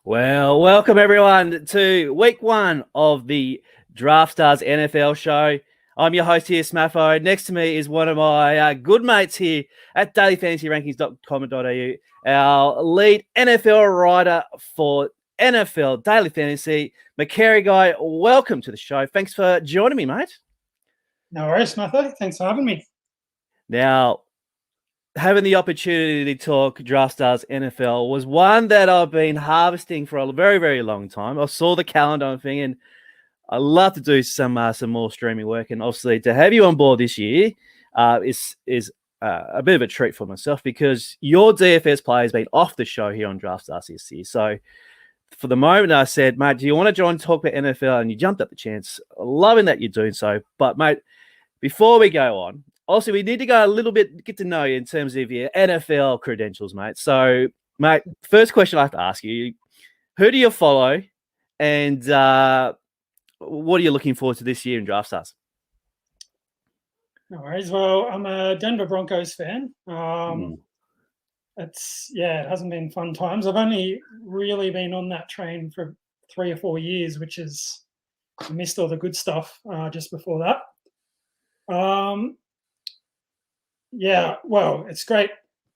Well, welcome everyone to week one of the Draftstars NFL show. I'm your host here, Smatho. Next to me is one of my good mates here at dailyfantasyrankings.com.au, our lead NFL writer for NFL Daily Fantasy, McCary Guy. Welcome to the show. Thanks for joining me, mate. No worries, Smatho. Thanks for having me. Now, having the opportunity to talk Draftstars NFL was one that I've been harvesting for a very, very long time. I saw the calendar thing, and I love to do some more streaming work. And obviously, to have you on board this year is a bit of a treat for myself because your DFS player has been off the show here on Draftstars this year. So for the moment, I said, mate, do you want to join and talk about NFL? And you jumped at the chance. Loving that you're doing so. But, mate, before we go on, also, we need to go a little bit, get to know you in terms of your NFL credentials, mate. So, mate, first question I have to ask you, who do you follow and what are you looking forward to this year in Draftstars? No worries. Well, I'm a Denver Broncos fan. It hasn't been fun times. I've only really been on that train for 3 or 4 years, which is, I missed all the good stuff just before that. Well, it's great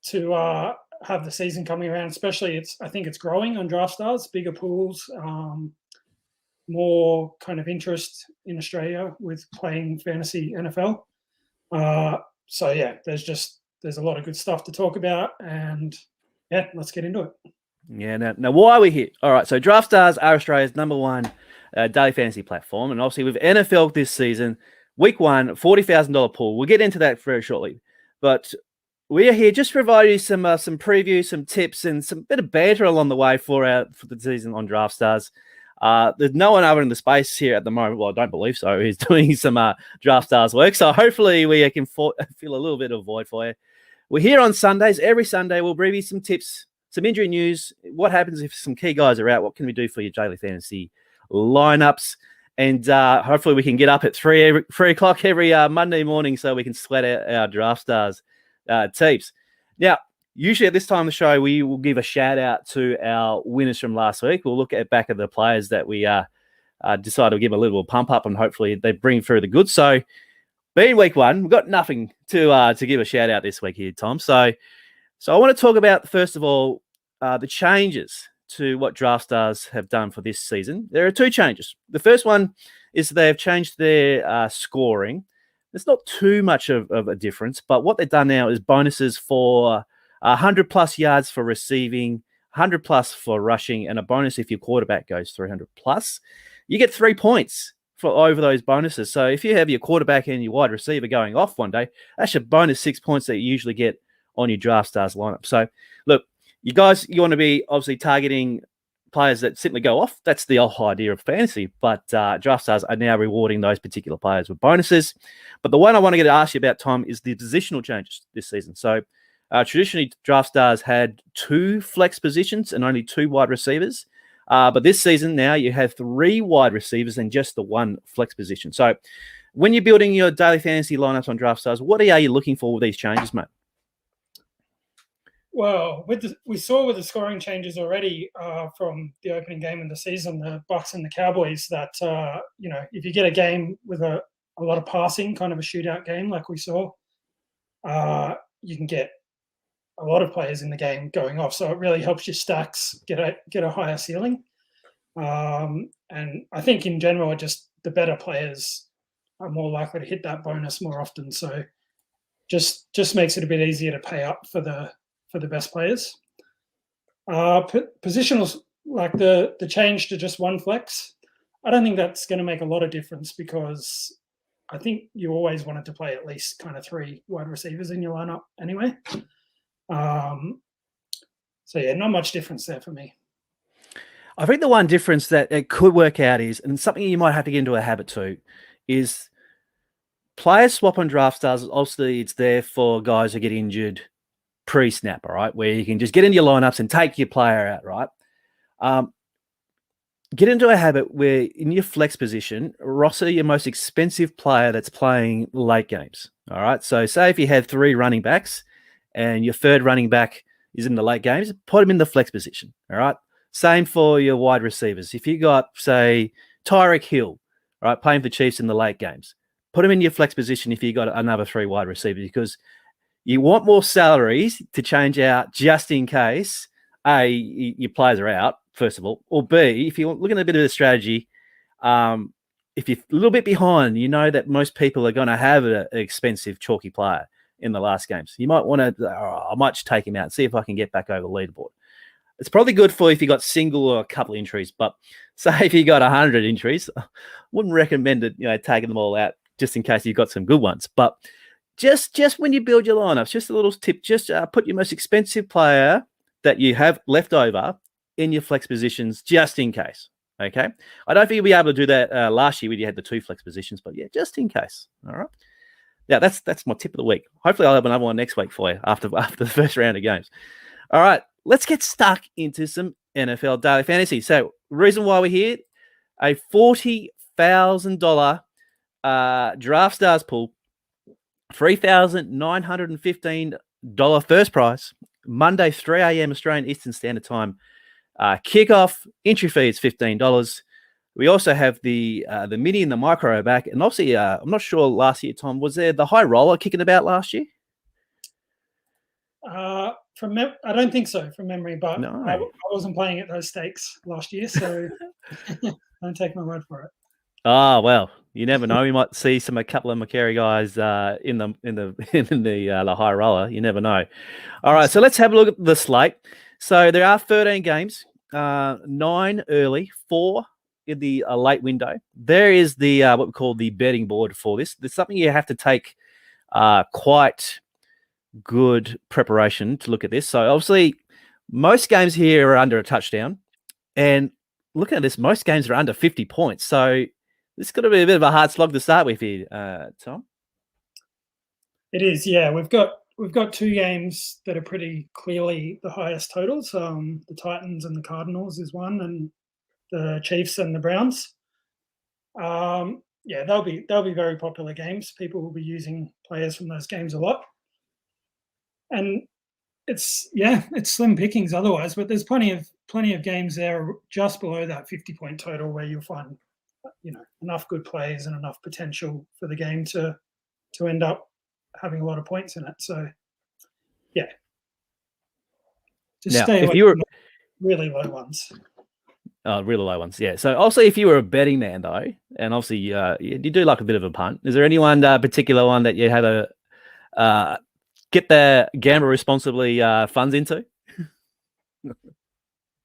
to have the season coming around, especially I think it's growing on Draftstars, bigger pools, more kind of interest in Australia with playing fantasy NFL. There's a lot of good stuff to talk about, and let's get into it. Yeah, now why are we here? All right, so Draftstars are Australia's number one daily fantasy platform, and obviously with NFL this season, week one, $40,000 pool. We'll get into that very shortly. But we are here just to provide you some previews, some tips, and some bit of banter along the way for the season on Draftstars. There's no one other in the space here at the moment. Well, I don't believe so. He's doing some Draftstars work. So hopefully we can feel a little bit of void for you. We're here on Sundays. Every Sunday we'll bring you some tips, some injury news. What happens if some key guys are out? What can we do for your daily fantasy lineups? And hopefully we can get up at 3 o'clock every Monday morning so we can sweat out our Draftstars teams. Now, usually at this time of the show, we will give a shout out to our winners from last week. We'll look at back of the players that we decided to give a little pump up, and hopefully they bring through the goods. So, being week one, we've got nothing to give a shout out this week here, Tom. So I want to talk about, first of all, the changes to what Draftstars have done for this season. There are 2 changes. The first one is they've changed their scoring. There's not too much of a difference, but what they've done now is bonuses for 100-plus yards for receiving, 100-plus for rushing, and a bonus if your quarterback goes 300-plus. You get 3 points for over those bonuses. So if you have your quarterback and your wide receiver going off one day, that's your bonus 6 points that you usually get on your Draftstars lineup. So, look, you guys, you want to be obviously targeting players that simply go off. That's the whole idea of fantasy. But Draftstars are now rewarding those particular players with bonuses. But the one I want to get to ask you about, Tom, is the positional changes this season. So traditionally, Draftstars had 2 flex positions and only 2 wide receivers. But this season now you have 3 wide receivers and just the 1 flex position. So when you're building your daily fantasy lineups on Draftstars, what are you looking for with these changes, mate? Well, we saw with the scoring changes already from the opening game of the season, the Bucs and the Cowboys, that if you get a game with a lot of passing, kind of a shootout game like we saw, you can get a lot of players in the game going off. So it really helps your stacks get a higher ceiling. And I think in general, just the better players are more likely to hit that bonus more often. So just makes it a bit easier to pay up for the best players. Positionals, like the change to just 1 flex, I don't think that's going to make a lot of difference because I think you always wanted to play at least kind of 3 wide receivers in your lineup anyway. Not much difference there for me. I think the one difference that it could work out is, and something you might have to get into a habit too, is players swap on Draftstars. Obviously, it's there for guys who get injured pre-snap, all right, where you can just get into your lineups and take your player out, right? Get into a habit where in your flex position, roster your most expensive player that's playing late games, all right? So say if you had 3 running backs and your third running back is in the late games, put him in the flex position, all right? Same for your wide receivers. If you got, say, Tyreek Hill, all right, playing for Chiefs in the late games, put him in your flex position if you got another 3 wide receivers, because you want more salaries to change out just in case, A, your players are out, first of all, or B, if you're looking at a bit of a strategy, if you're a little bit behind, you know that most people are going to have an expensive, chalky player in the last games. You might want to, I might just take him out and see if I can get back over the leaderboard. It's probably good for if you got single or a couple injuries, but say if you got 100 injuries, I wouldn't recommend it, taking them all out just in case you've got some good ones. But just when you build your lineups, just a little tip, just put your most expensive player that you have left over in your flex positions just in case. Okay. I don't think you'll be able to do that last year when you had the 2 flex positions, but yeah, just in case. All right. Yeah, that's my tip of the week. Hopefully I'll have another one next week for you after the first round of games. All right. Let's get stuck into some NFL daily fantasy. So, reason why we're here, a $40,000 Draftstars pool, $3,915 first prize, Monday, 3 a.m. Australian Eastern Standard Time. Kickoff, entry fee is $15. We also have the mini and the micro back. And obviously, I'm not sure last year, Tom, was there the high roller kicking about last year? I don't think so from memory, but No. I wasn't playing at those stakes last year, so don't take my word for it. Oh, well, you never know. We might see a couple of Macquarie guys in the high roller. You never know. All right, so let's have a look at the slate. So there are 13 games, 9 early, 4 in the late window. There is the what we call the betting board for this. There's something you have to take quite good preparation to look at this. So obviously, most games here are under a touchdown, and looking at this, most games are under 50 points. So this is going to be a bit of a hard slog to start with here, Tom. It is, yeah. We've got 2 games that are pretty clearly the highest totals. The Titans and the Cardinals is one, and the Chiefs and the Browns. Yeah, they'll be very popular games. People will be using players from those games a lot, and it's slim pickings otherwise. But there's plenty of games there just below that 50-point total where you'll find enough good plays and enough potential for the game to end up having a lot of points in it. So yeah, just stay away from really low ones. Really low ones, yeah. So obviously, if you were a betting man though, and obviously you do like a bit of a punt, is there anyone particular one that you have a get the gamble responsibly funds into?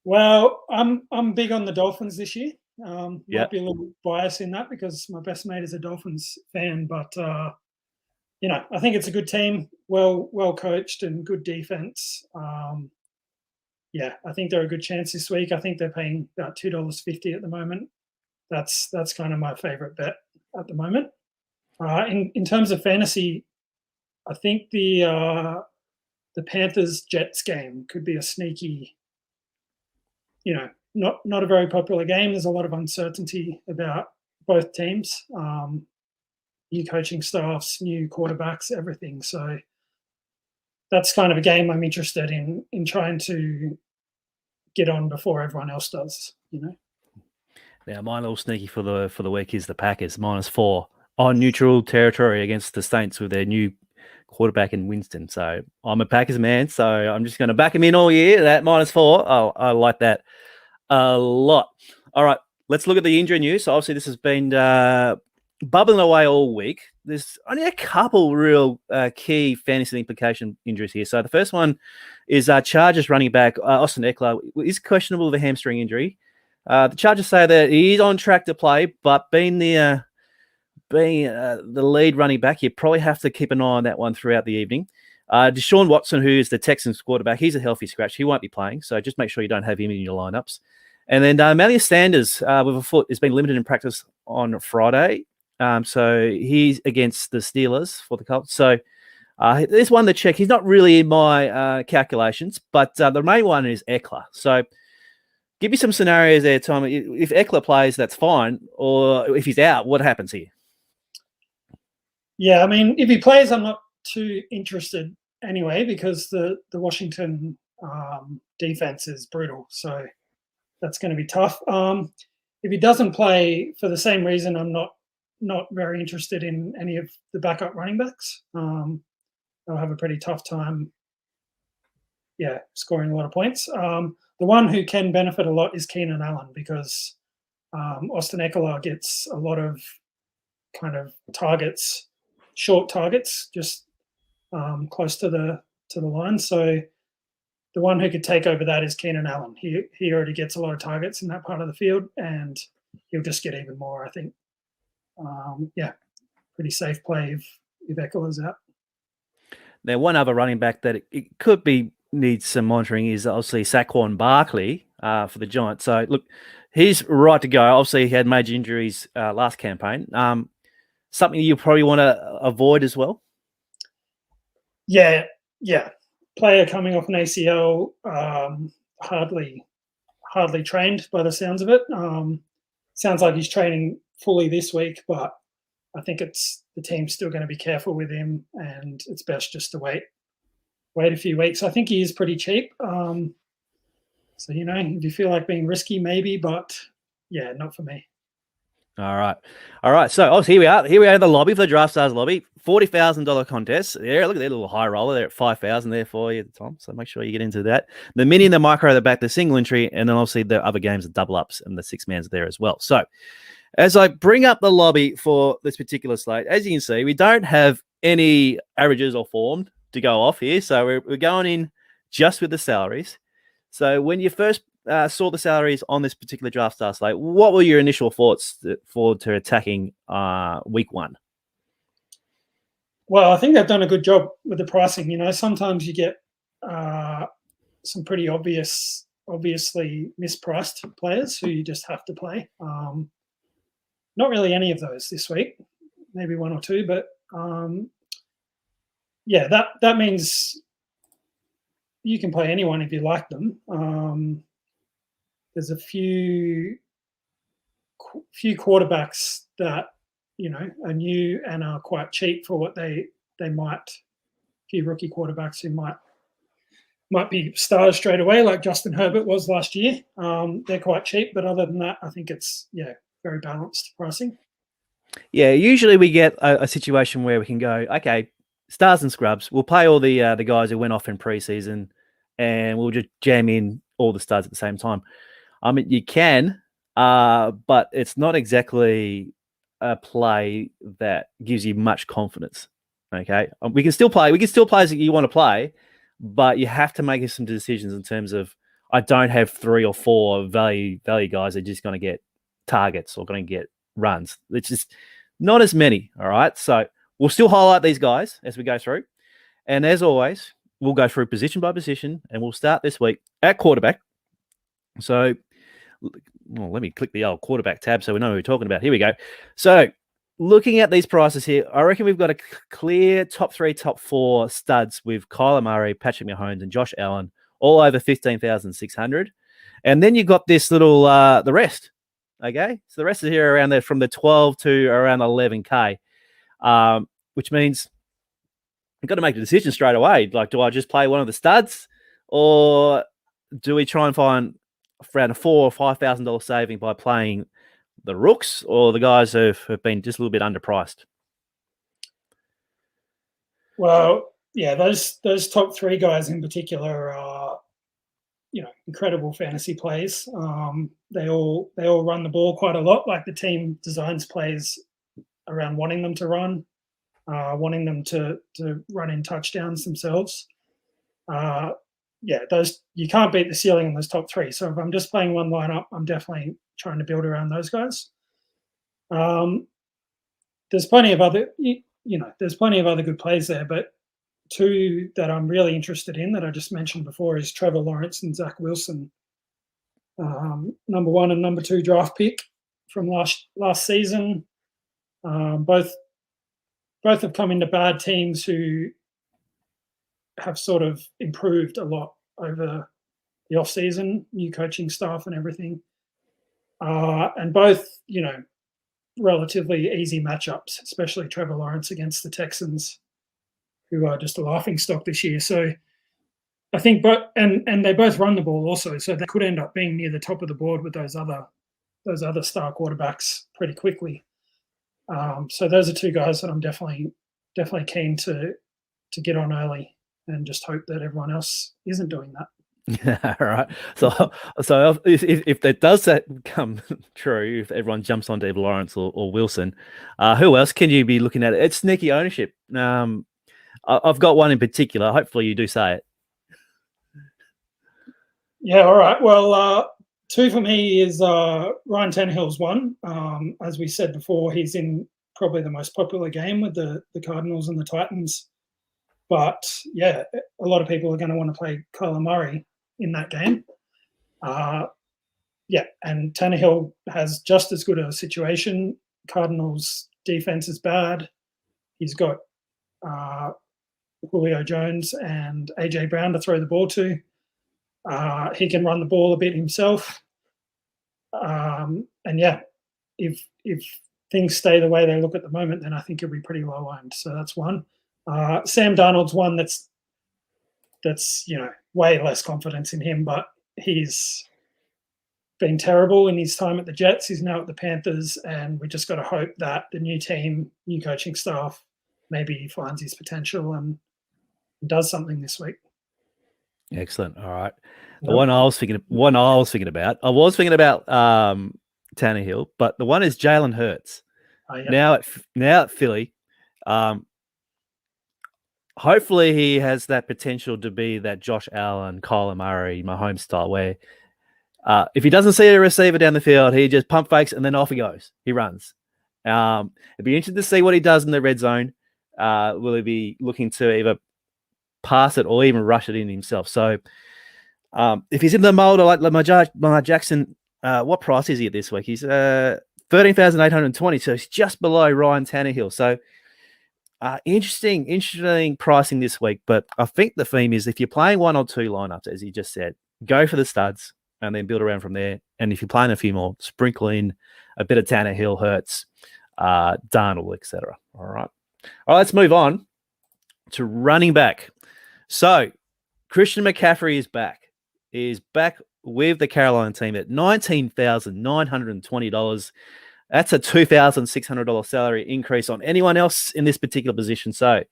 Well, I'm big on the Dolphins this year. Might be a little biased in that because my best mate is a Dolphins fan, but I think it's a good team, well coached and good defense. I think they're a good chance this week. I think they're paying about $2.50 at the moment. That's kind of my favorite bet at the moment. In terms of fantasy, I think the Panthers Jets game could be a sneaky, not a very popular game. There's a lot of uncertainty about both teams, new coaching staffs, new quarterbacks, everything. So that's kind of a game I'm interested in trying to get on before everyone else does. Now, my little sneaky for the week is the Packers -4 on neutral territory against the Saints with their new quarterback in Winston. So I'm a Packers man, so I'm just going to back him in all year. That -4, I like that a lot. All right, let's look at the injury news. So obviously this has been bubbling away all week. There's only a couple real key fantasy implication injuries here. So the first one is Chargers running back Austin Eckler is questionable with a hamstring injury. The Chargers say that he's on track to play, but being the lead running back, you probably have to keep an eye on that one throughout the evening. Deshaun Watson, who is the Texans quarterback, he's a healthy scratch. He won't be playing, so just make sure you don't have him in your lineups. And then Emmanuel Sanders with a foot has been limited in practice on Friday. So he's against the Steelers for the Colts. So there's one to check. He's not really in my calculations, but the main one is Eckler. So give me some scenarios there, Tom. If Eckler plays, that's fine. Or if he's out, what happens here? Yeah, I mean, if he plays, I'm not too interested anyway because the Washington defense is brutal. So that's going to be tough. If he doesn't play for the same reason, I'm not very interested in any of the backup running backs. They'll have a pretty tough time, scoring a lot of points. The one who can benefit a lot is Keenan Allen because Austin Eckler gets a lot of kind of targets, short targets, just close to the line. So the one who could take over that is Keenan Allen. He already gets a lot of targets in that part of the field, and he'll just get even more, I think. Pretty safe play if Eckler's out. Now, one other running back that it could be needs some monitoring is obviously Saquon Barkley for the Giants. So, look, he's right to go. Obviously, he had major injuries last campaign. Something you probably want to avoid as well? Yeah. Player coming off an ACL, hardly trained by the sounds of it. Sounds like he's training fully this week, but I think the team's still going to be careful with him, and it's best just to wait a few weeks. I think he is pretty cheap. So, if you feel like being risky, maybe, but yeah, not for me. All right. So, here we are. Here we are in the lobby for the Draftstars lobby. $40,000 contest. There, look at that little high roller there at 5,000 there for you, Tom. So make sure you get into that. The mini and the micro at the back, the single entry, and then obviously the other games, the double ups and the 6-man's there as well. So, as I bring up the lobby for this particular slate, as you can see, we don't have any averages or formed to go off here. So we're going in just with the salaries. So when you first saw the salaries on this particular draft star slate, what were your initial thoughts to attacking week one? Well, I think they've done a good job with the pricing. Sometimes you get some pretty obviously mispriced players who you just have to play. Not really any of those this week, maybe one or two, but that means you can play anyone if you like them. There's a few quarterbacks that are new and are quite cheap for what they might. A few rookie quarterbacks who might be stars straight away, like Justin Herbert was last year. They're quite cheap, but other than that, I think it's very balanced pricing. Yeah, usually we get a situation where we can go, okay, stars and scrubs. We'll play all the guys who went off in preseason, and we'll just jam in all the stars at the same time. I mean, you can, but it's not exactly a play that gives you much confidence. Okay, we can still play. We can still play as you want to play, but you have to make some decisions in terms of I don't have 3 or 4 value guys that are just going to get targets or going to get runs. It's just not as many. All right, so we'll still highlight these guys as we go through, and as always, we'll go through position by position, and we'll start this week at quarterback. So, let me click the old quarterback tab so we know who we're talking about. Here we go. So, looking at these prices here, I reckon we've got a clear top 3, top 4 studs with Kyler Murray, Patrick Mahomes, and Josh Allen, all over 15,600. And then you've got this little, the rest. Okay, so the rest is here around there from the 12 to around 11K, which means you've got to make a decision straight away. Like, do I just play one of the studs, or do we try and find around a $4,000 or $5,000 saving by playing the rooks or the guys who have been just a little bit underpriced? Well, yeah, those top 3 guys in particular are incredible fantasy plays. They all run the ball quite a lot. Like the team designs plays around wanting them to run, wanting them to run in touchdowns themselves. Those you can't beat the ceiling in those top 3. So if I'm just playing one lineup, I'm definitely trying to build around those guys. There's plenty of other good plays there, but 2 that I'm really interested in that I just mentioned before is Trevor Lawrence and Zach Wilson. number 1 and number 2 draft pick from last season. Both have come into bad teams who have sort of improved a lot over the off season, new coaching staff and everything, and both, relatively easy matchups, especially Trevor Lawrence against the Texans, who are just a laughing stock this year. So I think, and they both run the ball also, so they could end up being near the top of the board with those other star quarterbacks pretty quickly. So those are two guys that I'm definitely keen to get on early, and just hope that everyone else isn't doing that. All right. So if that does come true, if everyone jumps on Dave Lawrence or Wilson, who else can you be looking at? It's sneaky ownership. I've got one in particular. Hopefully you do say it. Yeah. All right. Well, 2 for me is Ryan Tannehill's one. As we said before, he's in probably the most popular game with the Cardinals and the Titans. But yeah, a lot of people are going to want to play Kyler Murray in that game. And Tannehill has just as good a situation. Cardinals' defense is bad. He's got Julio Jones and AJ Brown to throw the ball to. He can run the ball a bit himself. If things stay the way they look at the moment, then I think he'll be pretty low owned. So that's one. Sam Darnold's one that's way less confidence in him, but he's been terrible in his time at the Jets. He's now at the Panthers, and we just got to hope that the new team, new coaching staff, maybe finds his potential and does something this week. Excellent. All right. The one I was thinking about Tannehill, but the one is Jalen Hurts. Now at Philly. Hopefully he has that potential to be that Josh Allen, Kyler Murray, Mahomes style, where if he doesn't see a receiver down the field, he just pump fakes and then off he goes. He runs. It'd be interesting to see what he does in the red zone. Will he be looking to either pass it or even rush it in himself? So if he's in the mold like Lamar Jackson, what price is he at this week? He's 13,820, so he's just below Ryan Tannehill. So interesting pricing this week. But I think the theme is if you're playing 1 or 2 lineups, as you just said, go for the studs and then build around from there. And if you're playing a few more, sprinkle in a bit of Tannehill, Hurts, Darnold, etc. All right, let's move on to running back. So Christian McCaffrey is back. He's back with the Carolina team at $19,920. That's a $2,600 salary increase on anyone else in this particular position. So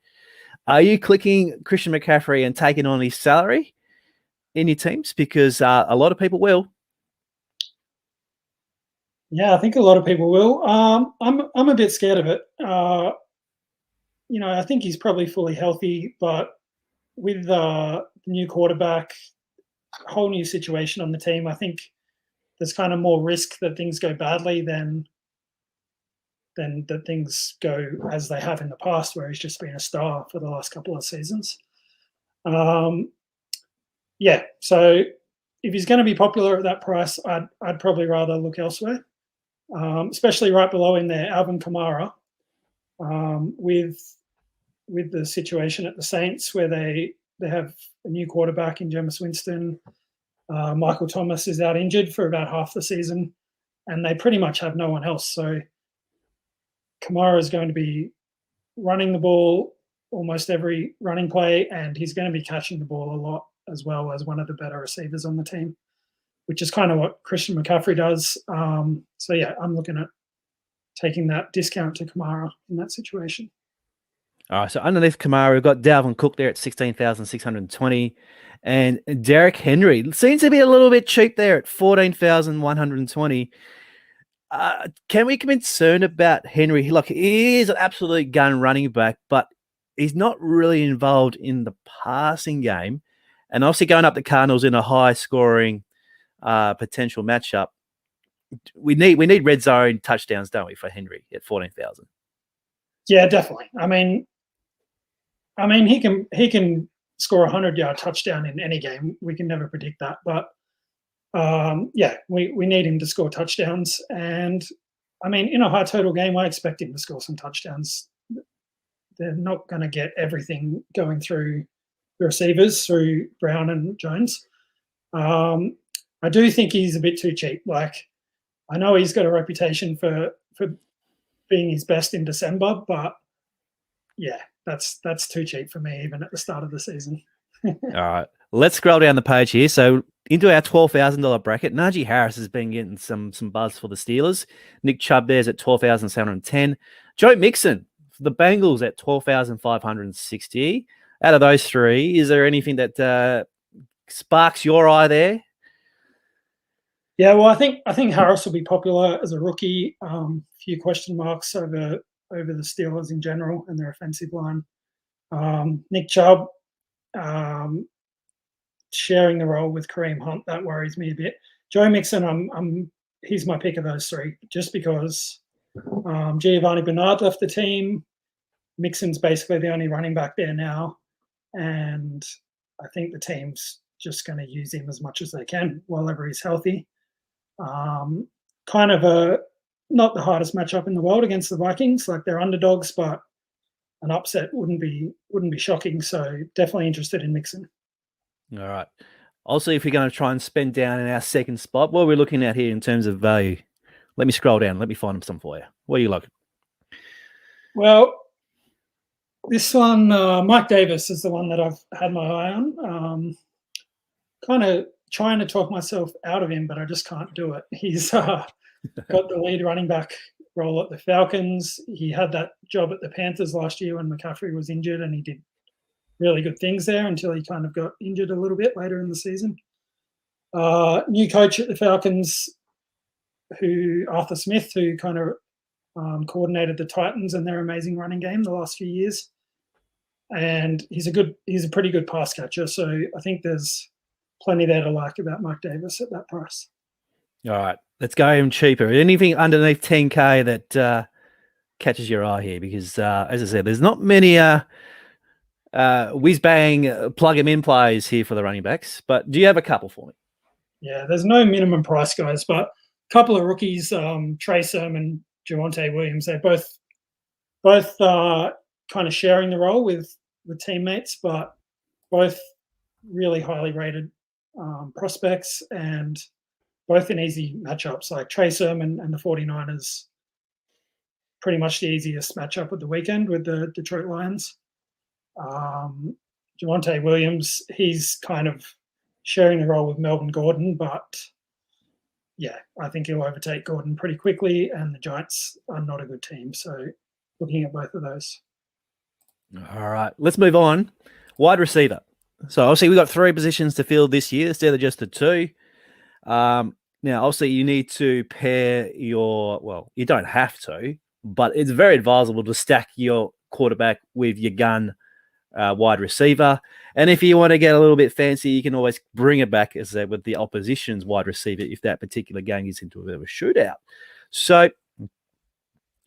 are you clicking Christian McCaffrey and taking on his salary in your teams? Because a lot of people will. Yeah, I think a lot of people will. I'm a bit scared of it. I think he's probably fully healthy, but with the new quarterback, whole new situation on the team, I think there's kind of more risk that things go badly than that things go as they have in the past, where he's just been a star for the last couple of seasons. So if he's going to be popular at that price, I'd probably rather look elsewhere, especially right below in there, Alvin Kamara, with the situation at the Saints where they have a new quarterback in Jameis Winston. Michael Thomas is out injured for about half the season, and they pretty much have no one else. So Kamara is going to be running the ball almost every running play, and he's going to be catching the ball a lot as well as one of the better receivers on the team, which is kind of what Christian McCaffrey does. I'm looking at taking that discount to Kamara in that situation. All right, so underneath Kamara, we've got Dalvin Cook there at 16,620, and Derrick Henry seems to be a little bit cheap there at 14,120. Can we be concerned about Henry? Look, he is an absolute gun running back, but he's not really involved in the passing game, and obviously going up the Cardinals in a high-scoring potential matchup. We need red zone touchdowns, don't we, for Henry at 14,000? Yeah, definitely. I mean, he can score a 100-yard touchdown in any game. We can never predict that, but we need him to score touchdowns. And I mean, in a high total game, I expect him to score some touchdowns. They're not going to get everything going through the receivers, through Brown and Jones. I do think he's a bit too cheap. Like, I know he's got a reputation for being his best in December, but yeah, that's too cheap for me, even at the start of the season. All right, let's scroll down the page here. So into our $12,000 bracket, Najee Harris has been getting some buzz for the Steelers. Nick Chubb there's at $12,710. Joe Mixon for the Bengals at $12,560. Out of those three, is there anything that sparks your eye there? Yeah, well, I think Harris will be popular as a rookie. Few question marks over the Steelers in general and their offensive line. Nick Chubb sharing the role with Kareem Hunt, that worries me a bit. Joe Mixon, he's my pick of those three, just because Giovanni Bernard left the team. Mixon's basically the only running back there now, and I think the team's just going to use him as much as they can while ever he's healthy. Kind of not the hardest matchup in the world against the Vikings. Like, they're underdogs, but an upset wouldn't be shocking. So definitely interested in Mixon. All right. Also, if you're going to try and spend down in our second spot, what are we looking at here in terms of value? Let me scroll down. Let me find some for you. What are you looking? Well, this one, Mike Davis is the one that I've had my eye on. Kind of trying to talk myself out of him, but I just can't do it. He's got the lead running back role at the Falcons. He had that job at the Panthers last year when McCaffrey was injured, and he did really good things there until he kind of got injured a little bit later in the season. New coach at the Falcons, Arthur Smith, who kind of coordinated the Titans and their amazing running game the last few years. And he's a pretty good pass catcher. So I think there's plenty there to like about Mike Davis at that price. All right, let's go even cheaper. Anything underneath 10K that catches your eye here? Because as I said, there's not many whiz-bang plug-em-in plays here for the running backs. But do you have a couple for me? Yeah, there's no minimum price, guys, but a couple of rookies, Trey Sermon, Javonte Williams, they're both kind of sharing the role with teammates, but both really highly rated prospects and both in easy matchups. Like Trey Sermon and the 49ers, pretty much the easiest matchup of the weekend with the Detroit Lions. Javonte Williams, he's kind of sharing the role with Melvin Gordon, but yeah, I think he'll overtake Gordon pretty quickly, and the Giants are not a good team. So looking at both of those. All right, let's move on. Wide receiver. So obviously we've got three positions to fill this year instead of just the two. Now, obviously you need to pair you don't have to, but it's very advisable to stack your quarterback with your gun wide receiver. And if you want to get a little bit fancy, you can always bring it back, as I said, with the opposition's wide receiver if that particular game gets into a bit of a shootout. So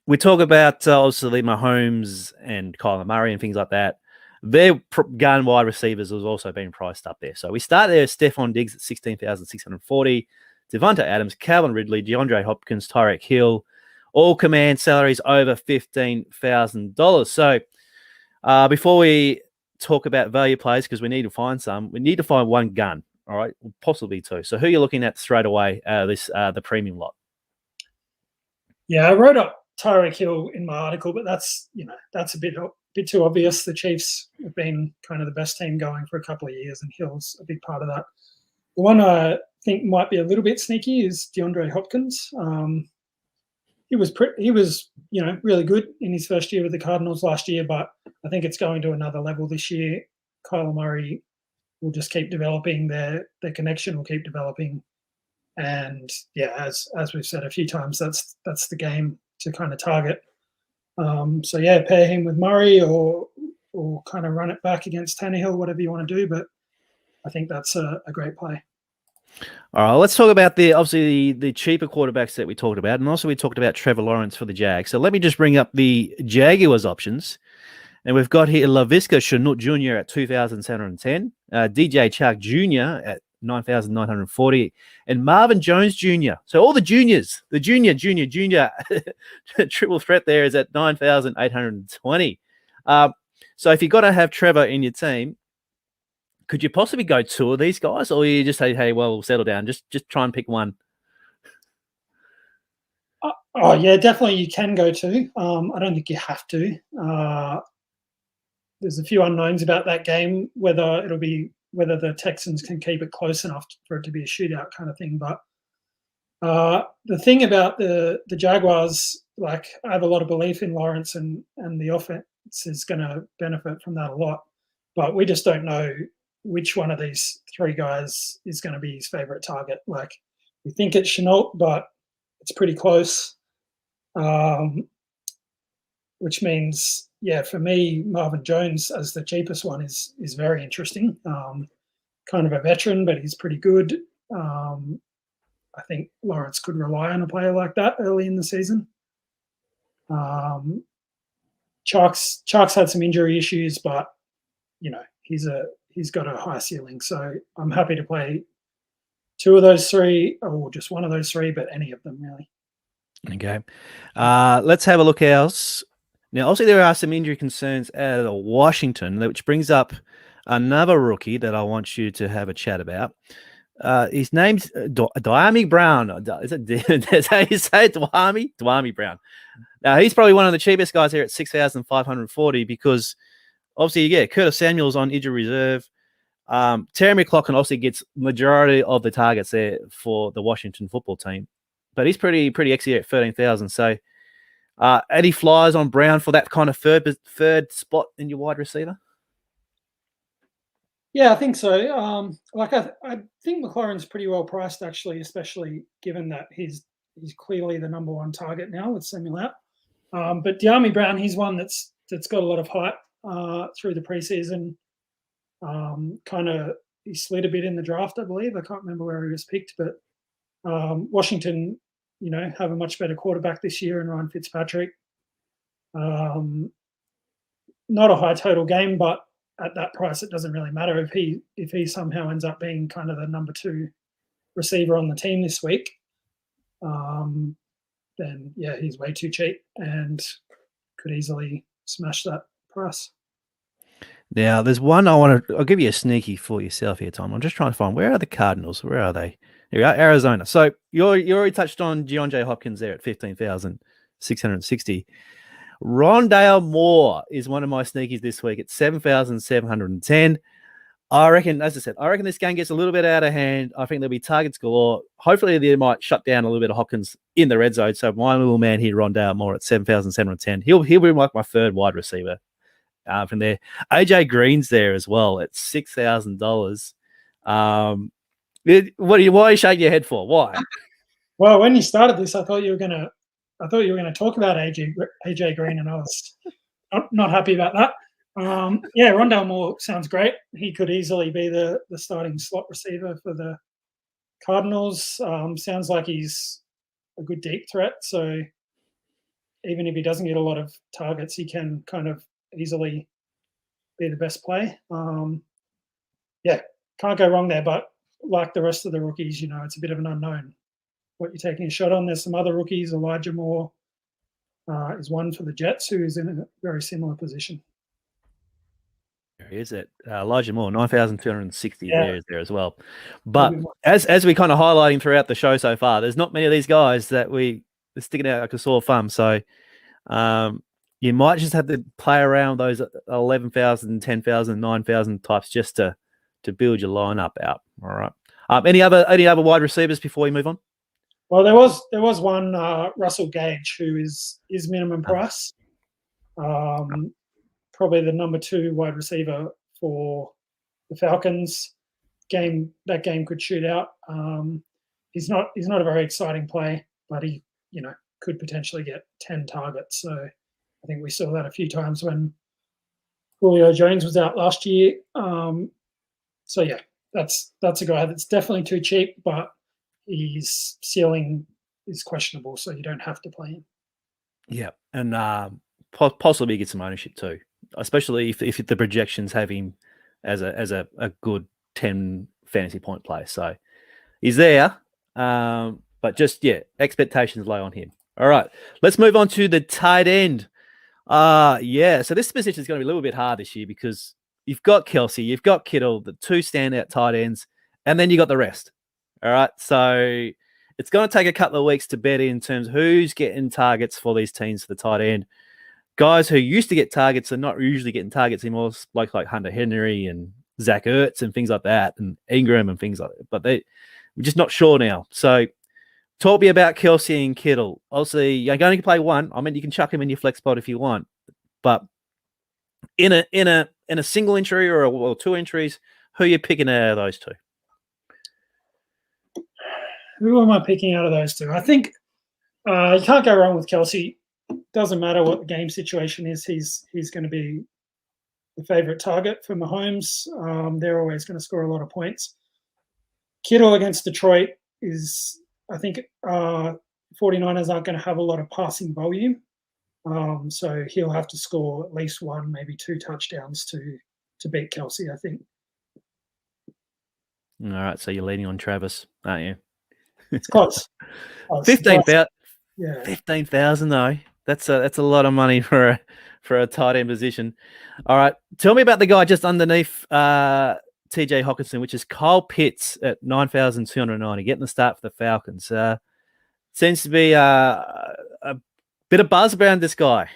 we talk about obviously Mahomes and Kyler Murray and things like that. Their gun wide receivers has also been priced up there. So we start there. Stephon Diggs at $16,640. Devonta Adams, Calvin Ridley, DeAndre Hopkins, Tyreek Hill, all command salaries over $15,000. So before we talk about value plays, because we need to find some, we need to find one gun, all right, possibly two. So who are you looking at straight away out of the premium lot? Yeah, I wrote up Tyreek Hill in my article, but that's a bit too obvious. The Chiefs have been kind of the best team going for a couple of years, and Hill's a big part of that. The one I think might be a little bit sneaky is DeAndre Hopkins. He was really good in his first year with the Cardinals last year, but I think it's going to another level this year. Kyler Murray will just keep developing. Their connection will keep developing. And yeah, as we've said a few times, that's the game to kind of target. So yeah, pair him with Murray or kind of run it back against Tannehill, whatever you want to do. But I think that's a great play. All right, let's talk about the cheaper quarterbacks that we talked about, and also we talked about Trevor Lawrence for the Jags. So let me just bring up the Jaguars options, and we've got here Laviska Shenault Jr. at $2,710, DJ Chark Jr. at 9,940. And Marvin Jones Jr. So all the juniors, the junior triple threat there is at 9,820. So if you've got to have Trevor in your team, could you possibly go two of these guys, or you just say, hey, well, we'll settle down. Just try and pick one. Oh yeah, definitely you can go two. I don't think you have to. There's a few unknowns about that game, whether the Texans can keep it close enough for it to be a shootout kind of thing. But the thing about the Jaguars, like I have a lot of belief in Lawrence and the offense is going to benefit from that a lot. But we just don't know which one of these three guys is going to be his favorite target. Like we think it's Chenault, but it's pretty close. Which means, yeah, for me, Marvin Jones as the cheapest one is very interesting. Kind of a veteran, but he's pretty good. I think Lawrence could rely on a player like that early in the season. Chark's had some injury issues, but he's got a high ceiling. So I'm happy to play two of those three, or just one of those three, but any of them really. Okay. Let's have a look else. Now, obviously, there are some injury concerns out of Washington, which brings up another rookie that I want you to have a chat about. His name's Dyami Brown. Is that how you say it? Dyami Brown. Now, he's probably one of the cheapest guys here at 6,540 because obviously, Curtis Samuel's on injury reserve. Terry McLaughlin obviously gets majority of the targets there for the Washington football team, but he's pretty exy at 13,000. So, any flyers on Brown for that kind of third spot in your wide receiver? Yeah, I think so. I think McLaurin's pretty well priced actually, especially given that he's clearly the number one target now with Samuel out. But Dyami Brown, he's one that's got a lot of hype through the preseason. He slid a bit in the draft, I believe. I can't remember where he was picked, but Washington, have a much better quarterback this year in Ryan Fitzpatrick. Not a high total game, but at that price, it doesn't really matter if he somehow ends up being kind of the number two receiver on the team this week. Then he's way too cheap and could easily smash that price. Now, there's one I'll give you a sneaky for yourself here, Tom. I'm just trying to find, where are the Cardinals? Where are they? Here we are, Arizona. So you already touched on J. Hopkins there at 15,660. Rondale Moore is one of my sneakies this week at 7,710. I reckon this game gets a little bit out of hand. I think there'll be targets galore. Hopefully, they might shut down a little bit of Hopkins in the red zone. So my little man here, Rondale Moore at 7,710. He'll be like my third wide receiver from there. AJ Green's there as well at $6,000. Why are you shaking your head for? Why? Well, when you started this, I thought you were going to talk about AJ Green, and I was not happy about that. Rondale Moore sounds great. He could easily be the starting slot receiver for the Cardinals. Sounds like he's a good deep threat. So even if he doesn't get a lot of targets, he can kind of easily be the best play. Can't go wrong there. But like the rest of the rookies, it's a bit of an unknown what you're taking a shot on. There's some other rookies. Elijah Moore is one for the Jets, who is in a very similar position. There is it. Elijah Moore, 9,260 is there as well. But as we kind of highlighting throughout the show so far, there's not many of these guys that we're sticking out like a sore thumb. So you might just have to play around those 11,000, 10,000, 9,000 types just to build your lineup out. All right. Any other wide receivers before we move on? Well, there was one Russell Gage who is minimum price. Probably the number 2 wide receiver for the Falcons. That game could shoot out. He's not a very exciting play, but he could potentially get 10 targets. So I think we saw that a few times when Julio Jones was out last year. That's a guy that's definitely too cheap, but his ceiling is questionable, so you don't have to play him. Yeah, and possibly get some ownership too, especially if the projections have him as a good 10, fantasy point play. So he's there, but just, expectations low on him. All right, let's move on to the tight end. So this position is going to be a little bit hard this year because you've got Kelsey, you've got Kittle, the two standout tight ends, and then you got the rest. All right, so it's going to take a couple of weeks to bet in terms of who's getting targets for these teams for the tight end. Guys who used to get targets are not usually getting targets anymore, like Hunter Henry and Zach Ertz and things like that, and Ingram and things like that. But we're just not sure now. So talk me about Kelsey and Kittle. Obviously, you're going to play one. I mean, you can chuck him in your flex spot if you want, but in a single entry or two entries, who are you picking out of those two? Who am I picking out of those two? I think you can't go wrong with Kelsey. Doesn't matter what the game situation is. He's going to be the favorite target for Mahomes. They're always going to score a lot of points. Kittle against Detroit is, I think, 49ers aren't going to have a lot of passing volume. So he'll have to score at least one, maybe two touchdowns to beat Kelsey, I think. All right, so you're leaning on Travis, aren't you? It's close. 15,000. Yeah. 15,000 though. That's a lot of money for a tight end position. All right, tell me about the guy just underneath TJ Hawkinson, which is Kyle Pitts at 9,290, getting the start for the Falcons. Seems to be a bit of buzz around this guy.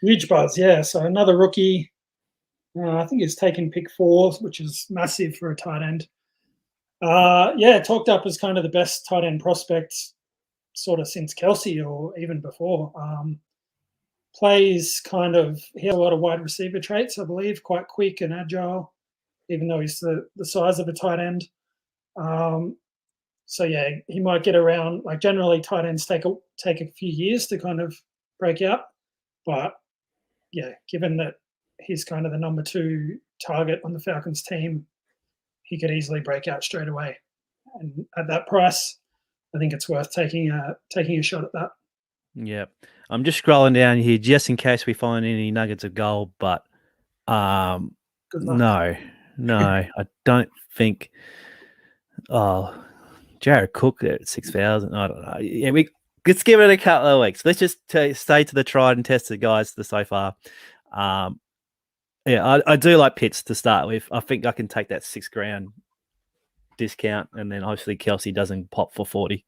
Huge buzz, yeah. So another rookie. I think he's taken pick 4, which is massive for a tight end. Talked up as kind of the best tight end prospect sort of since Kelsey or even before. Plays he has a lot of wide receiver traits, I believe, quite quick and agile, even though he's the size of a tight end. He might get around. Like generally, tight ends take a few years to kind of break out. But given that he's kind of the number 2 target on the Falcons team, he could easily break out straight away. And at that price, I think it's worth taking a shot at that. Yeah, I'm just scrolling down here just in case we find any nuggets of gold, but no, I don't think. Oh, Jared Cook at 6,000. I don't know. Yeah, let's give it a couple of weeks. Let's just stay to the tried and tested guys so far. I do like Pitts to start with. I think I can take that $6,000 discount, and then hopefully Kelsey doesn't pop for 40,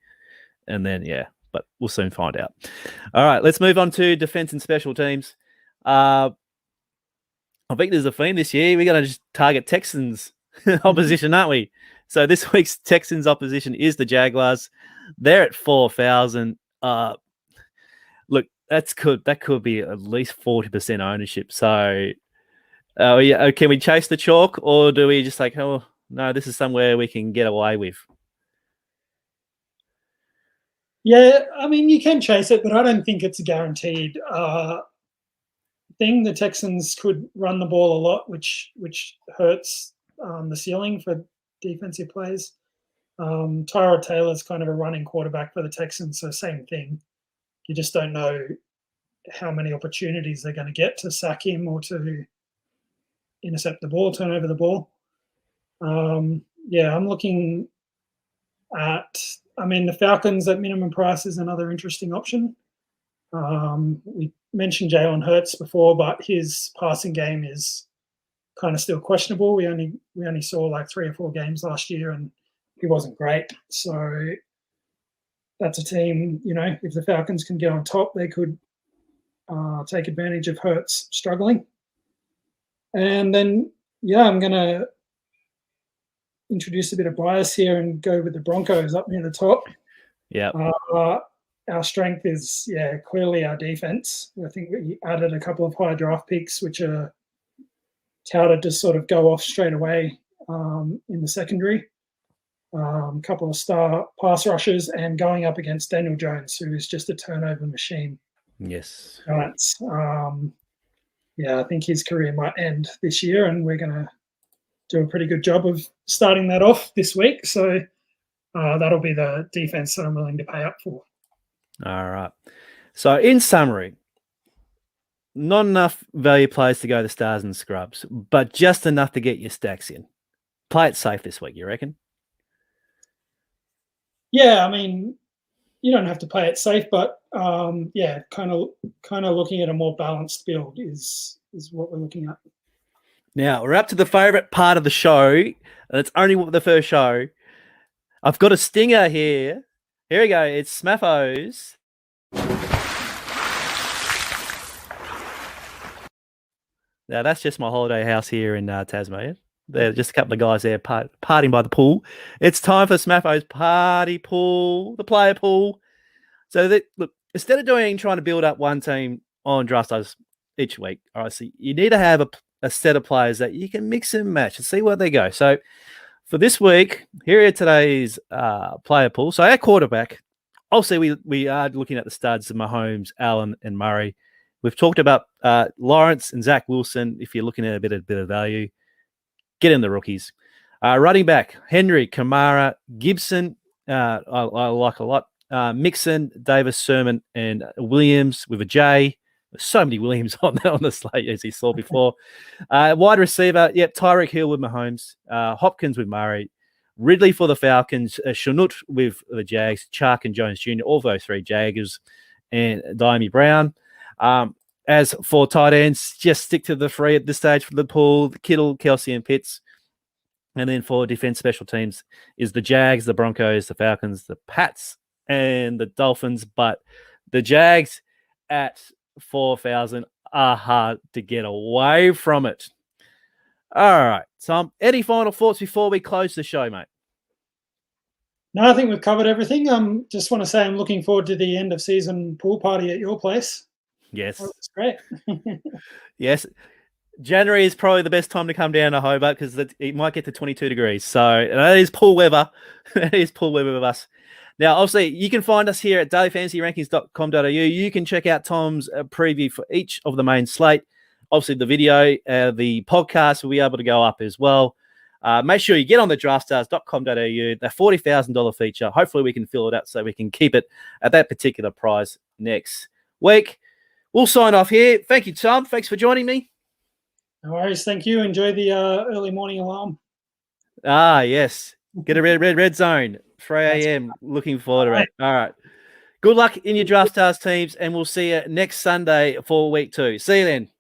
and then but we'll soon find out. All right, let's move on to defense and special teams. I think there's a theme this year. We're going to just target Texans opposition, aren't we? So this week's Texans opposition is the Jaguars. They're at 4,000. Look, that could be at least 40% ownership. So, can we chase the chalk, or do we just oh no, this is somewhere we can get away with? Yeah, I mean, you can chase it, but I don't think it's a guaranteed thing. The Texans could run the ball a lot, which hurts the ceiling for defensive plays. Tyrod Taylor's kind of a running quarterback for the Texans, so same thing. You just don't know how many opportunities they're going to get to sack him or to intercept the ball, turn over the ball. I'm looking at, the Falcons at minimum price is another interesting option. We mentioned Jalen Hurts before, but his passing game is kind of still questionable. We only saw like 3 or 4 games last year, and he wasn't great. So that's a team, if the Falcons can get on top, they could take advantage of Hurts struggling. And then, I'm going to introduce a bit of bias here and go with the Broncos up near the top. Yeah. Our strength is, clearly our defense. I think we added a couple of high draft picks, which are touted to sort of go off straight away in the secondary. A couple of star pass rushers and going up against Daniel Jones, who is just a turnover machine. Yes. I think his career might end this year, and we're going to do a pretty good job of starting that off this week. So that'll be the defense that I'm willing to pay up for. All right. So in summary, not enough value players to go the stars and scrubs, but just enough to get your stacks in. play it safe this week, you reckon? Yeah, I mean, you don't have to play it safe, but yeah, kind of looking at a more balanced build is what we're looking at. Now we're up to the favorite part of the show, and it's only the first show. I've got a stinger here. Here we go. It's Smatho's. Now that's just my holiday house here in Tasmania. There's just a couple of guys there partying by the pool. It's time for Smatho's party pool, the player pool. So look, instead of trying to build up one team on Draftstars each week, all right, so you need to have a set of players that you can mix and match and see where they go. So for this week, here are today's player pool. So our quarterback, obviously we are looking at the studs of Mahomes, Allen, and Murray. We've talked about Lawrence and Zach Wilson. If you're looking at a bit of value, get in the rookies. Running back, Henry, Kamara, Gibson, I like a lot. Mixon, Davis, Sermon, and Williams with a J. There's so many Williams on the slate, as he saw before. Wide receiver, Tyreek Hill with Mahomes, Hopkins with Murray, Ridley for the Falcons, Chanut with the Jags, Chark and Jones Jr., all those three Jaggers, and Diami Brown. As for tight ends, just stick to the three at this stage for the pool: Kittle, Kelsey, and Pitts. And then for defense special teams is the Jags, the Broncos, the Falcons, the Pats, and the Dolphins. But the Jags at 4,000 are hard to get away from it. All right, Tom, any final thoughts before we close the show, mate? No, I think we've covered everything. Just want to say I'm looking forward to the end of season pool party at your place. Yes. Oh, that's great. Yes. January is probably the best time to come down to Hobart because it might get to 22 degrees. So that is pool weather. That is pool weather with us. Now, obviously, you can find us here at dailyfantasyrankings.com.au. You can check out Tom's preview for each of the main slate. Obviously, the video, the podcast will be able to go up as well. Make sure you get on the draftstars.com.au, the $40,000 feature. Hopefully, we can fill it out so we can keep it at that particular prize next week. We'll sign off here. Thank you, Tom. Thanks for joining me. No worries. Thank you. Enjoy the early morning alarm. Yes. Get a red zone. 3 a.m. Looking forward to it. All right. Good luck in your Draft Stars teams, and we'll see you next Sunday for week 2. See you then.